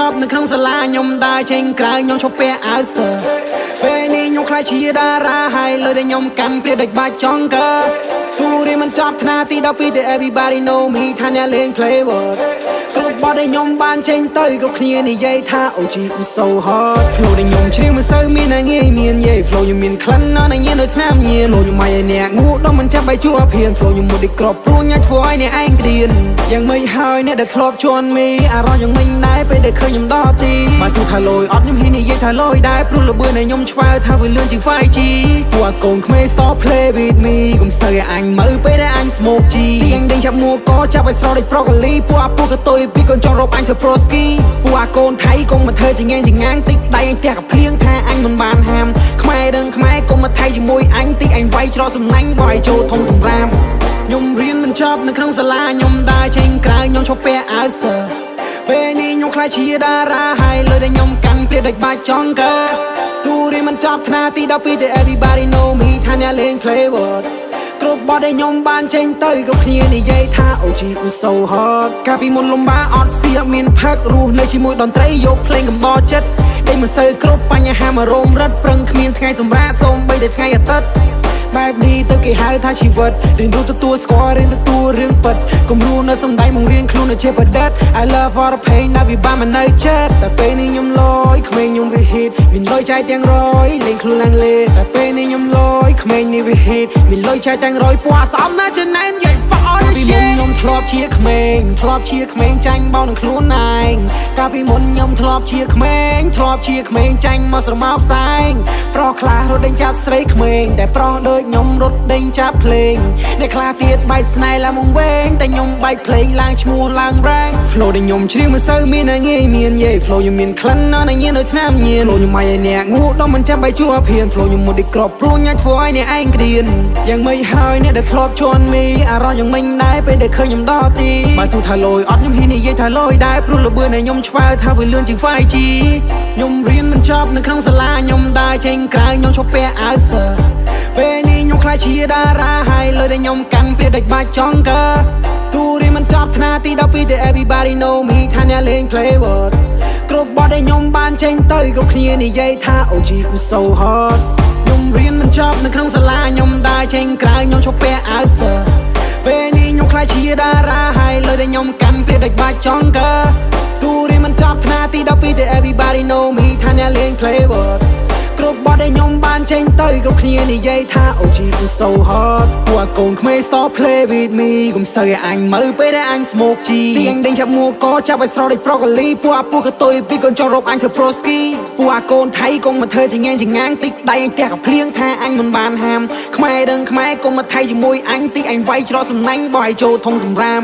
ប់នៅក្នុងសាលាខ្ញុំដើរចេញក្រៅខ្ញុំឈប់ពាក់អាវសើពេលនេះខ្ញុំខ្លាចជាតារាហើយលើដែលខ្ញុំកាន់ព្រាដាច់បាច់ចង់កើទូរៀនមិនចប់ថ្នាក់ទី12តែ everybody know me ថាអ្នកលេង play word គ្រប់បទដែលខ្ញុំបានចេញទៅគ្រប់គ្នានិយាយថា OG is so hard flow ដែលខ្ញុំច្រៀងមិនសូវមានតែងាយមានយាយ flow ខ្ញុំមានក្លិនណាស់ញ៉ាំដូចឆ្នាំញៀន flow ខ្ញុំមិនឲ្យអ្នកងូដល់មិនចាំបាយជួអភិន flow ខ្ញុំមួយដូចក្របព្រួញញ៉ាំធ្វើឲ្យអ្នកឯងក្តៀនយ៉ាងមិនហើយអ្នកដែលធ្លាប់ជន់មីអារម្មណ៍យ៉ាងមិនដែរពេលដែលឃើញខ្ញុំដល់ទីបើសួរថាលយអត់ខ្ញុំហ៊ាននិយាយថាលយដែរព្រោះល្បឿនដែលខ្ញុំឆ្វើថាវាលឿនជាង 5G ពួកអាកូនក្មេង stop play with me កុំសូវឲ្យអញមើលពេលដែលអញ smoke G ទៀងដេញចាប់មួកចាប់ឲ្យស្រោដូច broccoli ពួកអាពួកកតុយពីកូនចង់រកអញធ្វើ pro ski ពួកអាកូនថៃកុំមកធ្វើជាងាងតិចដៃអញផ្ទះកាភ្លៀងថាអញមិនបានហាមខ្មែរដឹងខ្មែរកុំមកថៃជាមួយអញតិចអញវាយច្រកសំណាញ់បើឲ្យចូលធំសម្រាមខ្ញុំរៀនមិនចប់នៅក្នុងសាលាខ្ញុំដើរចេញក្រៅខ្ញុំឈប់ពាក់អាវសើពេលនេះខ្ញុំខ្លាចជាតារាហើយលើដែលខ្ញុំកាន់ព្រាដាច់បាច់ចង់កើទូរៀនមិនចប់ថ្នាក់ទី12តែ everybody know me ថាអ្នកលេង play word គ្រប់បទដែលខ្ញុំបានចេញទៅគ្រប់គ្នានិយាយថា OG is so hard កាលពីមុនលំបាកអត់សៀកមានផឹករស់នៅជាមួយតន្ត្រីយកភ្លេងកំដរចិត្តដេញមិនសូវគ្រប់បញ្ហាមករោមរឹតប្រឹងគ្មានថ្ងៃសម្រាប់សូមបីតែថ្ងៃអាទិត្យបែបនេះទៅគេហៅថាជីវិតរៀនទទួលស្គាល់រៀនទទួលរឿងពិតកុំរស់នៅសំដីមករៀនខ្លួននៅជាប្រឌិត I love all the pain ដែលវាបានមកនៅចិត្តតែពេលនេះខ្ញុំលយក្មេងខ្ញុំវា hit មានលុយចាយទាំងរយលេងខ្លួនឡើងលេតែពេលនេះខ្ញុំលយក្មេងនេះវា hit មានលុយចាយទាំងរយពណ៌ស្អំណាស់ចំណែនយាយ fuck all the shit ខ្ញុំធ្លាប់ជាក្មេងចាញ់បោកនឹងខ្លួនឯងកាលពីមុនខ្ញុំធ្លាប់ជាក្មេងចាញ់មកស្រមោលផ្សែងប្រុសខ្លះរត់ដេញចាប់ស្រីក្មេងតែប្រុសដូចខ្ញុំរត់ដេញចាប់ភ្លេងអ្នកខ្លះទៀតបែកស្នេហ៍ឡើងមកវែងតែខ្ញុំបែកភ្លេងឡើងឈ្មោះឡើងរ៉ែង flow ដែលខ្ញុំច្រៀងមិនសូវមានតែងាយមានយាយ flow ខ្ញុំមានក្លិនណាស់ញ៉ាំដូចឆ្នាំញៀន flow ខ្ញុំមិនឲ្យអ្នកងូដល់មិនចាំបាយជួអភិន flow ខ្ញុំមួយដូចក្របព្រួញញ៉ាំធ្វើឲ្យអ្នកឯងក្តៀនយ៉ាងមិនហើយអ្នកដែលធ្លាប់ជន់មីអារម្មណ៍យ៉ាងមិនដែរពេលដែលឃើញខ្ញុំដល់ទីបើសួរថាលយអត់ខ្ញុំហ៊ាននិយាយថាលយដែរព្រោះល្បឿនដែលខ្ញុំឆ្វើថាវាលឿនជាង 5G ខ្ញុំរៀនមិនចប់នៅក្នុងសាលាខ្ញុំដើរចេញក្រៅខ្ញុំឈប់ពាក់អាវសើពេលនេះខ្ញុំខ្លាចជាតារាហើយលើដែលខ្ញុំកាន់ព្រាដាច់បាច់ចង់កើទូរៀនមិនចប់ថ្នាក់ទី12តែ everybody know me ថាអ្នកលេង play word គ្រប់បទដែលខ្ញុំបានចេញទៅគ្រប់គ្នានិយាយថា OG is so hard ខ្ញុំរៀនមិនចប់នៅក្នុងសាលាខ្ញុំដើរចេញក្រៅខ្ញុំឈប់ពាក់អាវសើពេលនេះខ្ញុំខ្លាចជាតារាហើយលើដែលខ្ញុំកាន់ព្រាដាច់បាច់ចង់កើទូរៀនមិនចប់ថ្នាក់ទី12តែ everybody know me ថាអ្នកលេង play word គ្រប់បទដែលខ្ញុំបានចេញទៅគ្រប់គ្នានិយាយថា OG is so hard ពួកអាកូនក្មេង stop play with me កុំសូវឲ្យអញមើលពេលដែលអញ smoke G ទៀងដេញចាប់មួកចាប់ឲ្យស្រោដូច broccoli ពួកអាពួកកតុយពីកូនចង់រកអញធ្វើ pro ski ពួកអាកូនថៃកុំមកធ្វើជាងាងតិចដៃអញផ្ទះកាភ្លៀងថាអញមិនបានហាមខ្មែរដឹងខ្មែរកុំមកថៃជាមួយអញតិចអញវាយច្រកសំណាញ់បើឲ្យចូលធំសម្រាម